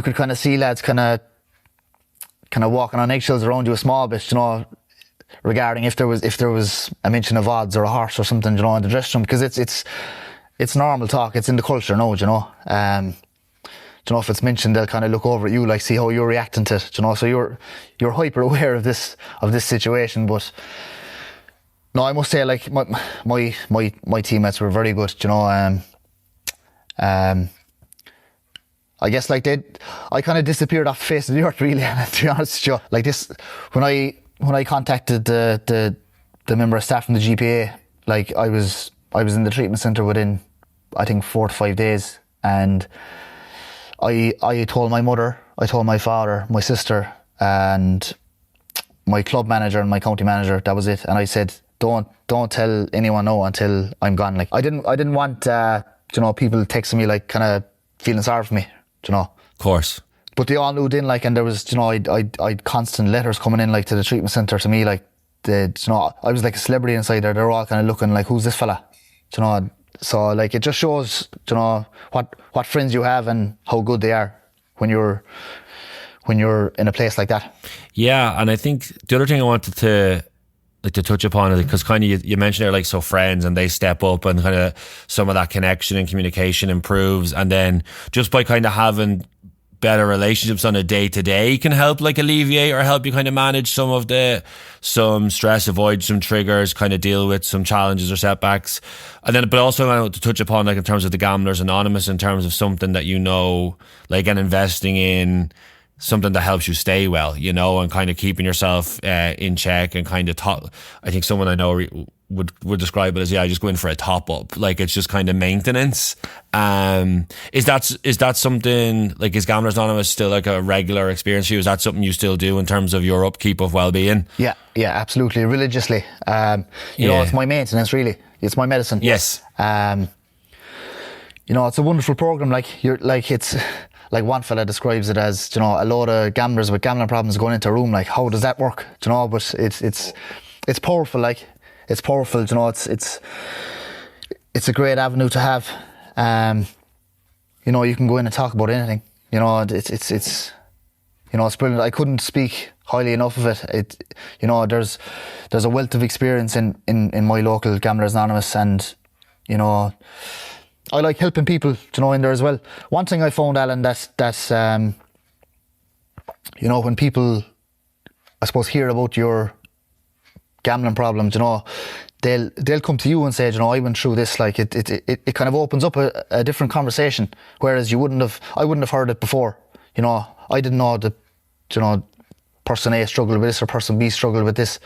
could kind of see lads kind of walking on eggshells around you a small bit, regarding if there was a mention of odds or a horse or something, in the dressing room, because it's normal talk. It's in the culture now, if it's mentioned, they'll kind of look over at you, like, see how you're reacting to it, so you're hyper aware of this situation. But no, I must say, like, my teammates were very good, I guess, like, I kind of disappeared off the face of the earth, really, to be honest with you. Like this, when I contacted the member of staff from the GPA, like I was in the treatment centre within, I think, 4 to 5 days, and I told my mother, I told my father, my sister, and my club manager and my county manager. That was it. And I said, don't tell anyone no until I'm gone. Like I didn't want people texting me, like, kind of feeling sorry for me,
Of course.
But they all knew then, like, and there was, I'd constant letters coming in, like, to the treatment centre to me, like, I was like a celebrity inside there. They're all kind of looking like, who's this fella? So, like, it just shows, what friends you have and how good they are when you're in a place like that.
Yeah, and I think the other thing I wanted to like to touch upon it, because kind of you mentioned there, like, so friends, and they step up and kind of some of that connection and communication improves, and then just by kind of having better relationships on a day-to-day can help like alleviate or help you kind of manage some stress, avoid some triggers, kind of deal with some challenges or setbacks. And then, but also I want to touch upon, like, in terms of the Gamblers Anonymous, in terms of something that, you know, like, and investing in something that helps you stay well, you know, and kind of keeping yourself in check, and kind of I think someone I know would describe it as, I just go in for a top up, like, it's just kind of maintenance. Is that something, like, is Gamblers Anonymous still like a regular experience for you? Is that something you still do in terms of your upkeep of well-being?
Yeah, absolutely, religiously. You know, it's my maintenance, really. It's my medicine.
Yes.
You know, it's a wonderful program. It's like one fella describes it as, you know, a load of gamblers with gambling problems going into a room. Like, how does that work? Do you know? But it's powerful. Like, it's powerful. Do you know? It's a great avenue to have. You know, you can go in and talk about anything. You know, it's you know, it's brilliant. I couldn't speak highly enough of it. You know, there's a wealth of experience in my local Gamblers Anonymous, and, you know, I like helping people, you know, in there as well. One thing I found, Alan, that's you know, when people, I suppose, hear about your gambling problems, you know, they'll come to you and say, you know, I went through this. Like, it kind of opens up a different conversation, whereas I wouldn't have heard it before. You know, I didn't know that, you know, person A struggled with this or person B struggled with this,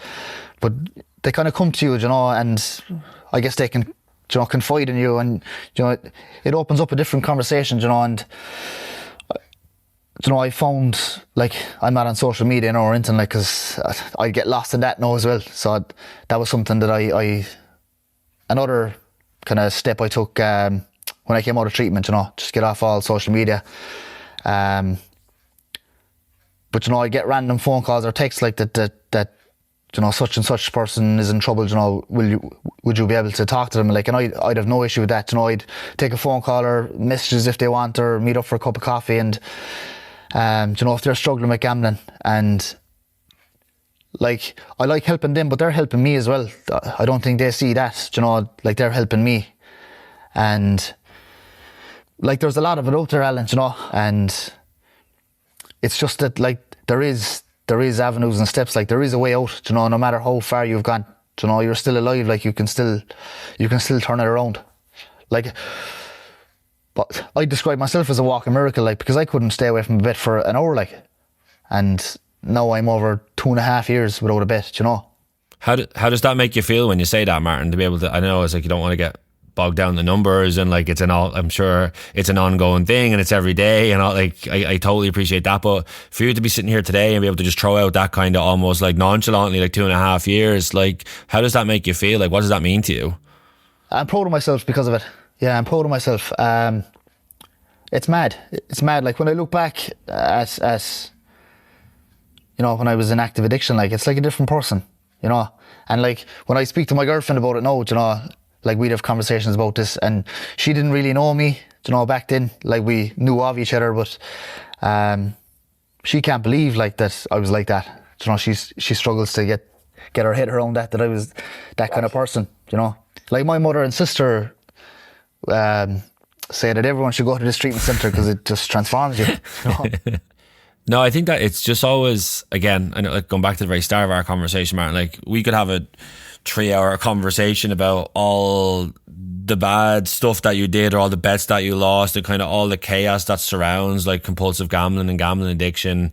but they kind of come to you, you know, and I guess they can, you know, confide in you, and, you know, it opens up a different conversation, you know. And, you know, I found, like, I'm not on social media now or anything, like, because I get lost in that now as well. So that was something that I another kind of step I took when I came out of treatment, you know, just get off all social media. But, you know, I get random phone calls or texts like that, you know, such and such person is in trouble, you know, would you be able to talk to them? Like, and I'd have no issue with that. You know, I'd take a phone call or messages if they want, or meet up for a cup of coffee. And, you know, if they're struggling with gambling, and, like, I like helping them, but they're helping me as well. I don't think they see that, you know, like, they're helping me. And, like, there's a lot of it out there, Alan, you know, and it's just that, like, there is avenues and steps. Like, there is a way out, you know, no matter how far you've gone, you know, you're still alive. Like, you can still turn it around. Like, but I describe myself as a walking miracle, like, because I couldn't stay away from a bet for an hour, like, and now I'm over 2.5 years without a bet, you know.
How does that make you feel when you say that, Martin? To be able to, I know it's like, you don't want to get bogged down in the numbers, and, like, I'm sure it's an ongoing thing, and it's every day, and all, like, I totally appreciate that. But for you to be sitting here today and be able to just throw out that kind of almost like nonchalantly, like, 2.5 years, like, how does that make you feel? Like, what does that mean to you?
I'm proud of myself because of it. Yeah, I'm proud of myself. It's mad. It's mad. Like, when I look back at you know, when I was in active addiction, like, it's like a different person, you know. And, like, when I speak to my girlfriend about it now, you know, like, we'd have conversations about this, and she didn't really know me, you know, back then. Like, we knew of each other, but she can't believe, like, that I was like that. You know, she struggles to get her head around that I was that kind of person, you know. Like, my mother and sister say that everyone should go to this treatment centre because it just transforms you, you know?
No, I think that it's just always, again, I know, like, going back to the very start of our conversation, Martin, like, we could have a 3-hour conversation about all the bad stuff that you did, or all the bets that you lost, and kind of all the chaos that surrounds, like, compulsive gambling and gambling addiction.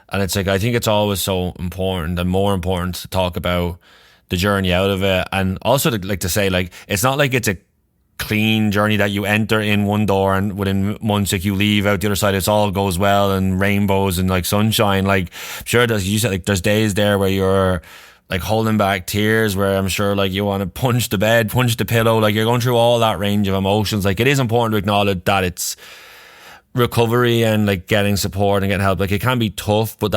And it's like, I think it's always so important, and more important, to talk about the journey out of it, and also to say, like, it's not like it's a clean journey that you enter in one door and within months, like, you leave out the other side, it's all goes well and rainbows and, like, sunshine. Like, sure, you said, like, there's days there where you're, like, holding back tears, where I'm sure, like, you want to punch the bed, punch the pillow, like, you're going through all that range of emotions. Like, it is important to acknowledge that it's recovery and, like, getting support and getting help. Like, it can be tough, but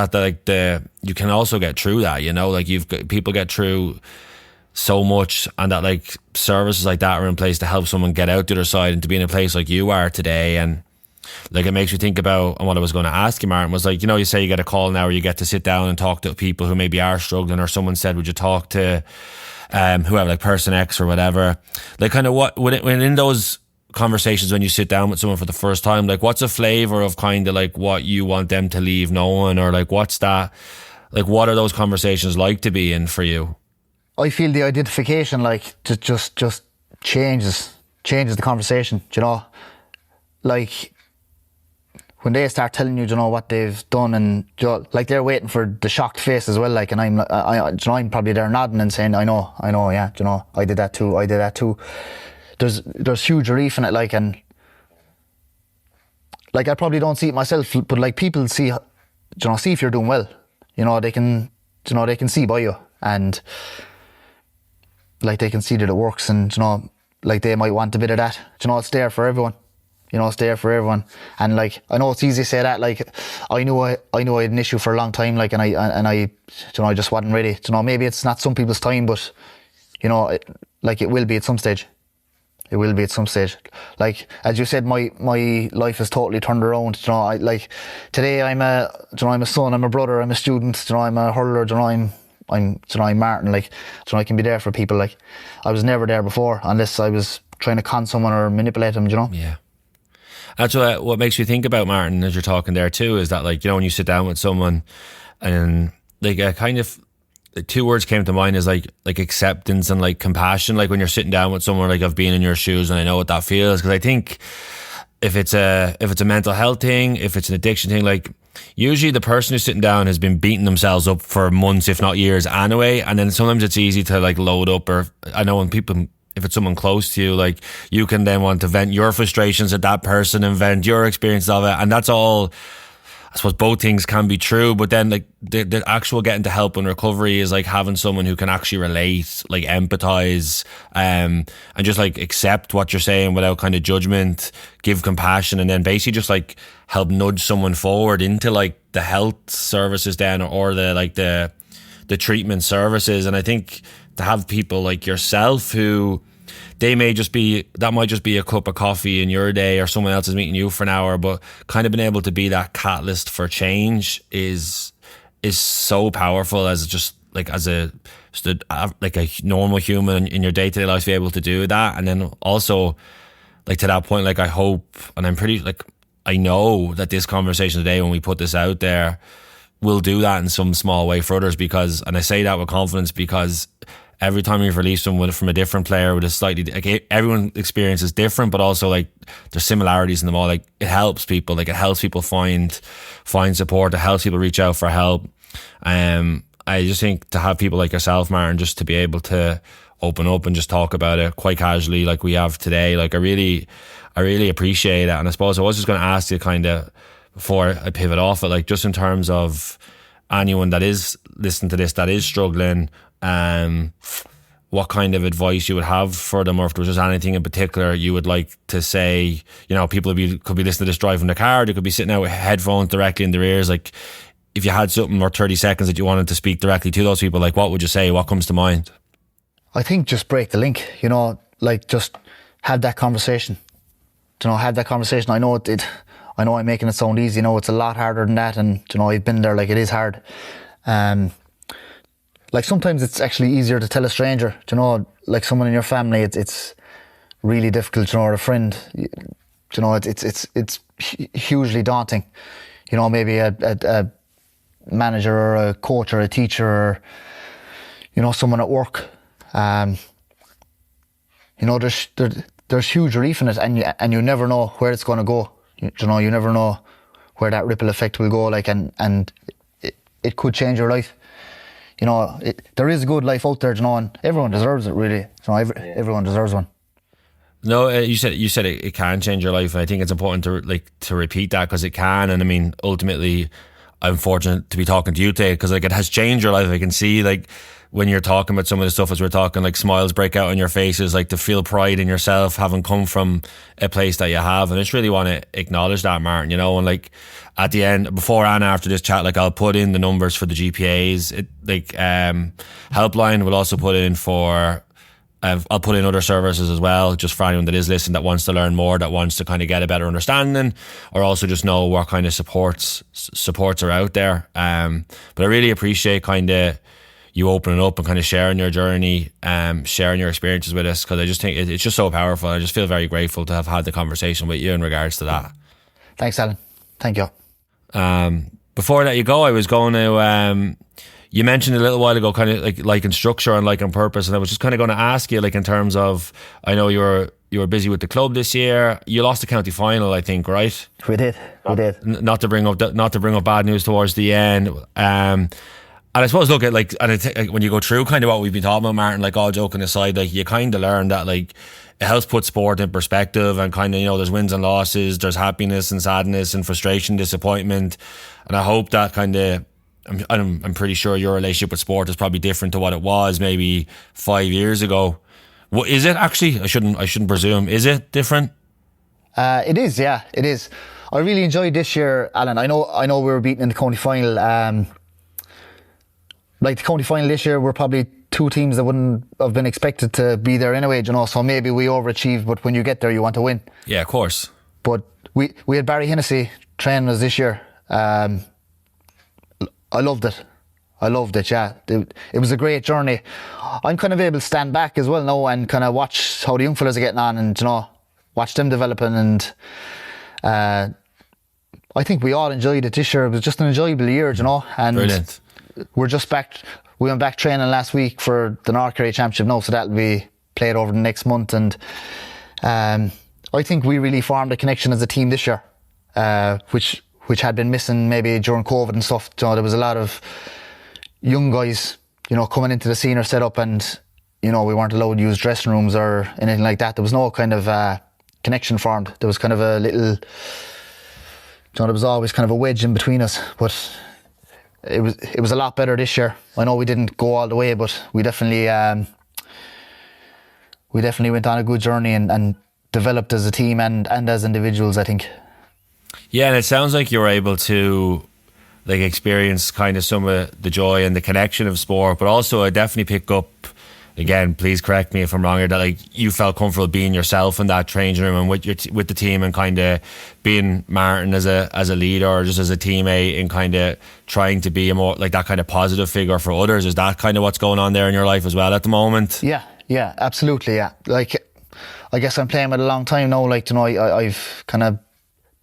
you can also get through that, you know. Like, people get through so much, and that, like, services like that are in place to help someone get out the other side, and to be in a place like you are today. And like it makes me think about, and what I was going to ask you, Martin, was like, you know, you say you get a call now where you get to sit down and talk to people who maybe are struggling, or someone said, would you talk to whoever, like person X or whatever, like kind of what, when in those conversations, when you sit down with someone for the first time, like what's a flavour of kind of like what you want them to leave knowing, or like what's that, like what are those conversations like to be in for you?
I feel the identification like just changes the conversation, you know, like when they start telling you, you know, what they've done, and you know, like they're waiting for the shocked face as well, like, and I'm you know, I'm probably there nodding and saying I know, yeah, you know, I did that too. There's huge relief in it, like, and like I probably don't see it myself, but like people see, you know, see if you're doing well, you know, they can see by you, and like they can see that it works, and you know, like they might want a bit of that, you know, it's there for everyone. You know, it's there for everyone. And like, I know it's easy to say that, like, I knew I had an issue for a long time, like, and I, you know, I just wasn't ready. You know, maybe it's not some people's time, but, you know, like it will be at some stage. It will be at some stage. Like, as you said, my life has totally turned around. You know, like, today I'm a son, I'm a brother, I'm a student, you know, I'm a hurler, you know, I'm Martin, like, you know, I can be there for people. Like, I was never there before, unless I was trying to con someone or manipulate them, you know?
Yeah. That's what makes me think about, Martin, as you're talking there too, is that, like, you know, when you sit down with someone and like kind of two words came to mind, is like acceptance and like compassion. Like when you're sitting down with someone, like I've been in your shoes and I know what that feels, because I think if it's a mental health thing, if it's an addiction thing, like usually the person who's sitting down has been beating themselves up for months, if not years anyway, and then sometimes it's easy to like load up, or I know when people, if it's someone close to you, like you can then want to vent your frustrations at that person and vent your experience of it, and that's all. I suppose both things can be true, but then like the actual getting to help and recovery is like having someone who can actually relate, like empathize, and just like accept what you're saying without kind of judgment, give compassion, and then basically just like help nudge someone forward into like the health services then, or the like the treatment services. And I think to have people like yourself who, they may just be, that might just be a cup of coffee in your day, or someone else is meeting you for an hour, but kind of being able to be that catalyst for change is so powerful, as just like as like a normal human in your day-to-day life to be able to do that. And then also like to that point, like I hope, and I'm pretty like, I know that this conversation today, when we put this out there, will do that in some small way for others, because, and I say that with confidence, because every time we've released them from a different player with a slightly, like everyone's experience is different, but also like there's similarities in them all. Like it helps people, like it helps people find support, it helps people reach out for help. I just think to have people like yourself, Martin, just to be able to open up and just talk about it quite casually like we have today, like I really appreciate it. And I suppose I was just going to ask you kind of before I pivot off it, like just in terms of anyone that is listening to this that is struggling, what kind of advice you would have for them, or if there was just anything in particular you would like to say. You know, people could be listening to this driving the car, they could be sitting out with headphones directly in their ears. Like if you had something or 30 seconds that you wanted to speak directly to those people, like what would you say? What comes to mind?
I think just break the link, you know, like just have that conversation. You know, have that conversation. I know I know I'm making it sound easy, you know, it's a lot harder than that, and you know, I've been there, like it is hard. Like sometimes it's actually easier to tell a stranger, you know, like someone in your family, it's really difficult, you know, or a friend, you know, it's hugely daunting, you know, maybe a manager or a coach or a teacher, or, you know, someone at work. You know, there's huge relief in it, and you never know where it's going to go. You know, you never know where that ripple effect will go, like, and it could change your life. You know, there is a good life out there, you know, and everyone deserves it, really. You know, everyone deserves one.
No, you said it can change your life, and I think it's important to repeat that, because it can. And I mean, ultimately, I'm fortunate to be talking to you today, because like it has changed your life. I can see, like, when you're talking about some of the stuff as we're talking, like smiles break out on your faces, like to feel pride in yourself having come from a place that you have. And I just really want to acknowledge that, Martin, you know. And like at the end, before and after this chat, like I'll put in the numbers for the GPAs. Helpline will also put in for I'll put in other services as well, just for anyone that is listening that wants to learn more, that wants to kind of get a better understanding, or also just know what kind of supports are out there. But I really appreciate kind of you opening up and kind of sharing your journey, sharing your experiences with us, because I just think it's just so powerful. I just feel very grateful to have had the conversation with you in regards to that.
Thanks, Alan. Thank you.
Before I let you go, I was going to you mentioned a little while ago kind of like in structure and like on purpose, and I was just kind of going to ask you, like, in terms of, I know you were busy with the club this year. You lost the county final, I think, right?
We did.
Not to bring up bad news towards the end. And I suppose, look at like when you go through kind of what we've been talking about, Martin, like, all joking aside, like, you kind of learn that, like, it helps put sport in perspective, and kind of, you know, there's wins and losses, there's happiness and sadness and frustration, disappointment, and I hope that kind of, I'm pretty sure your relationship with sport is probably different to what it was maybe 5 years ago. What is it actually? I shouldn't presume. Is it different?
It is, yeah, it is. I really enjoyed this year, Alan. I know we were beaten in the county final. Like, the county final this year, we're probably two teams that wouldn't have been expected to be there anyway, you know. So maybe we overachieved, but when you get there, you want to win.
Yeah, of course.
But we had Barry Hennessy training us this year. I loved it, yeah. It was a great journey. I'm kind of able to stand back as well now and kind of watch how the young fellas are getting on, and, you know, watch them developing. And I think we all enjoyed it this year. It was just an enjoyable year, you know. And
brilliant.
We're just back. We went back training last week for the North Kerry Championship now, so that'll be played over the next month. And I think we really formed a connection as a team this year, which had been missing maybe during COVID and stuff. You know, there was a lot of young guys, you know, coming into the senior setup, and, you know, we weren't allowed to use dressing rooms or anything like that. There was no kind of connection formed. There was kind of a little, you know, there was always kind of a wedge in between us. But it was a lot better this year. I know we didn't go all the way, but we definitely went on a good journey and developed as a team and as individuals, I think.
Yeah, and it sounds like you were able to, like, experience kind of some of the joy and the connection of sport, but also I definitely pick up, again, please correct me if I'm wrong here, that, like, you felt comfortable being yourself in that training room and with the team, and kind of being Martin as a leader, or just as a teammate, and kind of trying to be a more, like, that kind of positive figure for others. Is that kind of what's going on there in your life as well at the moment?
Yeah, absolutely, yeah. Like, I guess I'm playing with a long time now, like, you know, I've kind of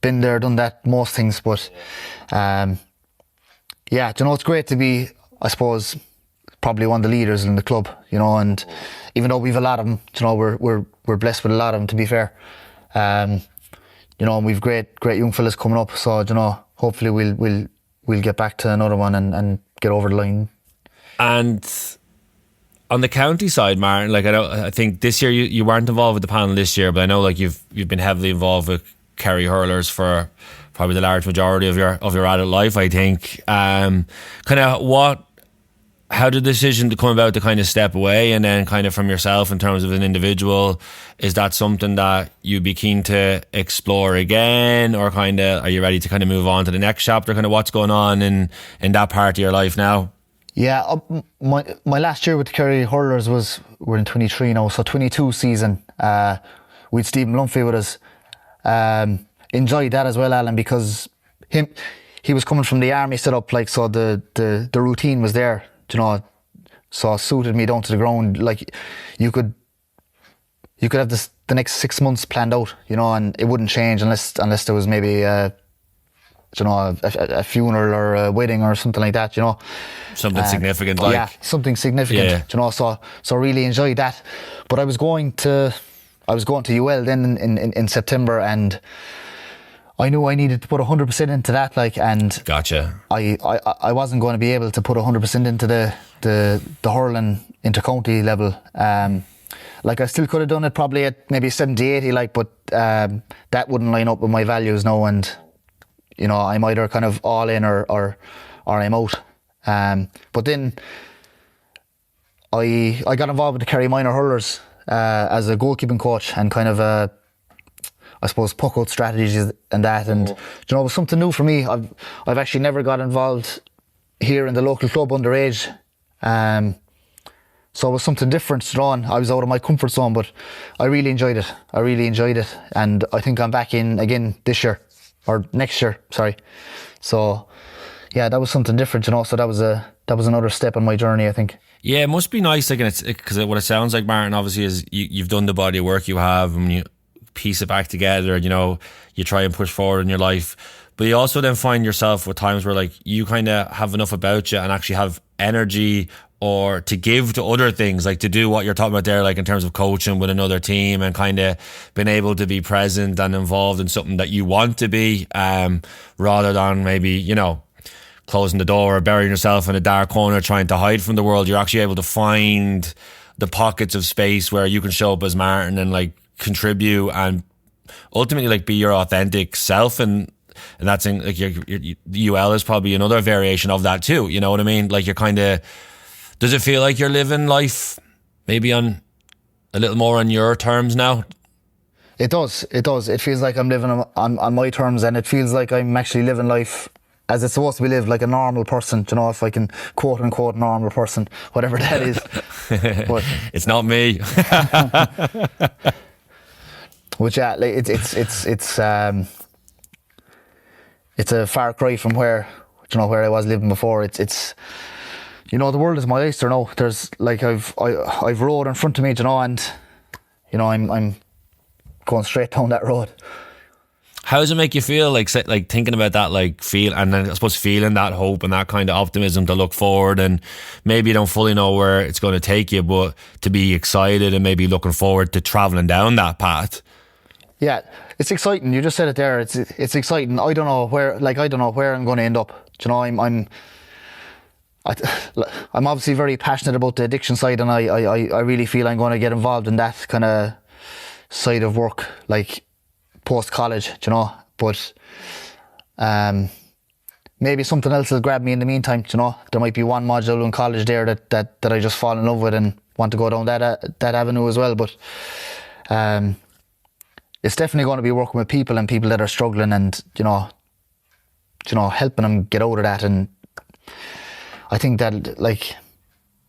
been there, done that, most things, but yeah, you know, it's great to be, I suppose, probably one of the leaders in the club, you know. And even though we've a lot of them, you know, we're blessed with a lot of them, to be fair. You know, and we've great young fellas coming up, so, you know, hopefully we'll get back to another one and get over the line. And
on the county side, Martin, like, I think this year you weren't involved with the panel this year, but I know, like, you've been heavily involved with Kerry hurlers for probably the large majority of your adult life, I think. Kind of how did the decision to come about to kind of step away, and then kind of from yourself in terms of an individual, is that something that you'd be keen to explore again, or kind of are you ready to kind of move on to the next chapter? Kind of what's going on in that part of your life now?
Yeah, my last year with the Kerry hurlers we're in 23 now, so 22 season. With Stephen Lumphy with us. Enjoyed that as well, Alan, because he was coming from the army setup, like, so the routine was there, you know, so it suited me down to the ground. Like, you could have the next 6 months planned out, you know, and it wouldn't change unless there was maybe you know, a funeral or a wedding or something like that, you know.
Something significant, like.
Yeah, something significant, yeah. You know, so really enjoyed that. But I was going to UL then in September, and I knew I needed to put 100% into that, like, and
gotcha.
I wasn't going to be able to put 100% into the hurling inter-county level. Like, I still could have done it probably at maybe 70-80, like, but that wouldn't line up with my values now, and, you know, I'm either kind of all in or I'm out. But then I got involved with the Kerry minor hurlers as a goalkeeping coach, and kind of I suppose puck out strategies and that, and you know, it was something new for me. I've actually never got involved here in the local club underage, So it was something different, and I was out of my comfort zone, but I really enjoyed it. And I think I'm back in again this year, or next year, sorry. So yeah, that was something different, so that was another step on my journey, I think.
Yeah, it must be nice, like, because what it sounds like, Martin, obviously, is you've done the body of work you have, and you piece it back together, and you try and push forward in your life, but you also then find yourself with times where, like, you kind of have enough about you and actually have energy or to give to other things, like to do what you're talking about there, like in terms of coaching with another team and kind of being able to be present and involved in something that you want to be, rather than maybe, closing the door or burying yourself in a dark corner trying to hide from the world. You're actually able to find the pockets of space where you can show up as Martin and, like, contribute and ultimately, like, be your authentic self. And that's in, like, your UL is probably another variation of that too. You know what I mean? Like, you're kind of, does it feel like you're living life maybe on a little more on your terms now?
It does. It feels like I'm living on my terms, and it feels like I'm actually living life as it's supposed to be lived, like a normal person, if I can quote unquote normal person, whatever that is. But
it's not me.
Which, yeah, like, it's a far cry from where I was living before. It's the world is my oyster now. There's, like, I've road in front of me, and I'm going straight down that road.
How does it make you feel, like thinking about that, like, and then I suppose feeling that hope and that kind of optimism to look forward, and maybe you don't fully know where it's going to take you, but to be excited and maybe looking forward to travelling down that path?
Yeah, it's exciting. You just said it there. It's exciting. I don't know where I'm going to end up. I'm obviously very passionate about the addiction side, and I really feel I'm going to get involved in that kind of side of work, like post college, but maybe something else will grab me in the meantime. There might be one module in college there that I just fall in love with and want to go down that avenue as well. But it's definitely going to be working with people that are struggling, and helping them get out of that. And I think that, like,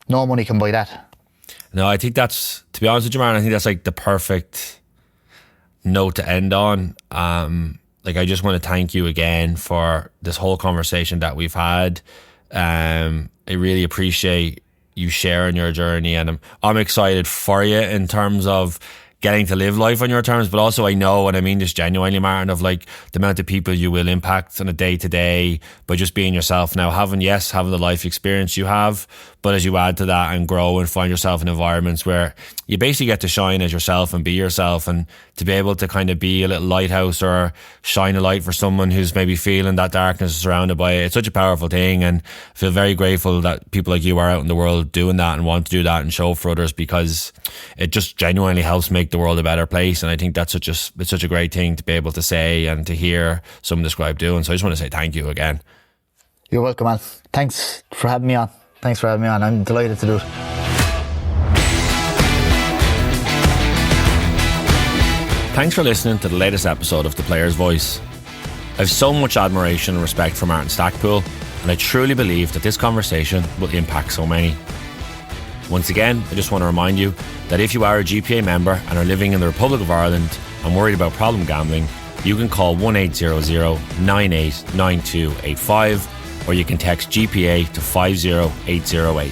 no money can buy that.
No, I think that's, to be honest with you, Martin, I think that's, like, the perfect note to end on. Like, I just want to thank you again for this whole conversation that we've had. I really appreciate you sharing your journey, and I'm excited for you in terms of getting to live life on your terms, but also I know, and I mean this genuinely, Martin, of, like, the amount of people you will impact on a day to day by just being yourself now, having the life experience you have, but as you add to that and grow and find yourself in environments where you basically get to shine as yourself and be yourself, and to be able to kind of be a little lighthouse or shine a light for someone who's maybe feeling that darkness surrounded by it. It's such a powerful thing, and I feel very grateful that people like you are out in the world doing that and want to do that and show for others, because it just genuinely helps make the world a better place. And I think that's it's such a great thing to be able to say and to hear someone describe doing. So I just want to say thank you again.
You're welcome, man. Thanks for having me on. I'm delighted to do it.
Thanks for listening to the latest episode of The Player's Voice. I have so much admiration and respect for Martin Stackpoole, and I truly believe that this conversation will impact so many. Once again, I just want to remind you that if you are a GPA member and are living in the Republic of Ireland and worried about problem gambling, you can call 1800-989285, or you can text GPA to 50808.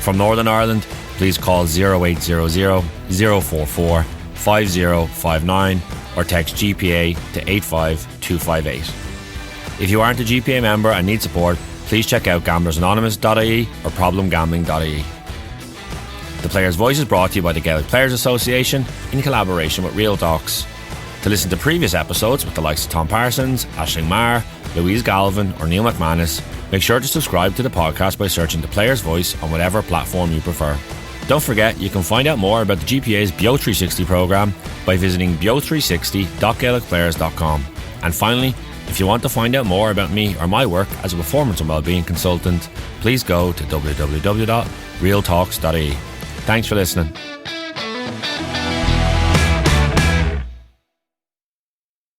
From Northern Ireland, please call 0800-044 5059 or text GPA to 85258. If you aren't a GPA member and need support, please check out gamblersanonymous.ie or problemgambling.ie. The Player's Voice is brought to you by the Gaelic Players Association in collaboration with Real Talks. To listen to previous episodes with the likes of Tom Parsons, Aisling Marr, Louise Galvin or Neil McManus, make sure to subscribe to the podcast by searching The Player's Voice on whatever platform you prefer. Don't forget, you can find out more about the GPA's BEO360 programme by visiting beo360.gaelicplayers.com. And finally, if you want to find out more about me or my work as a performance and wellbeing consultant, please go to www.realtalks.ie. Thanks for listening.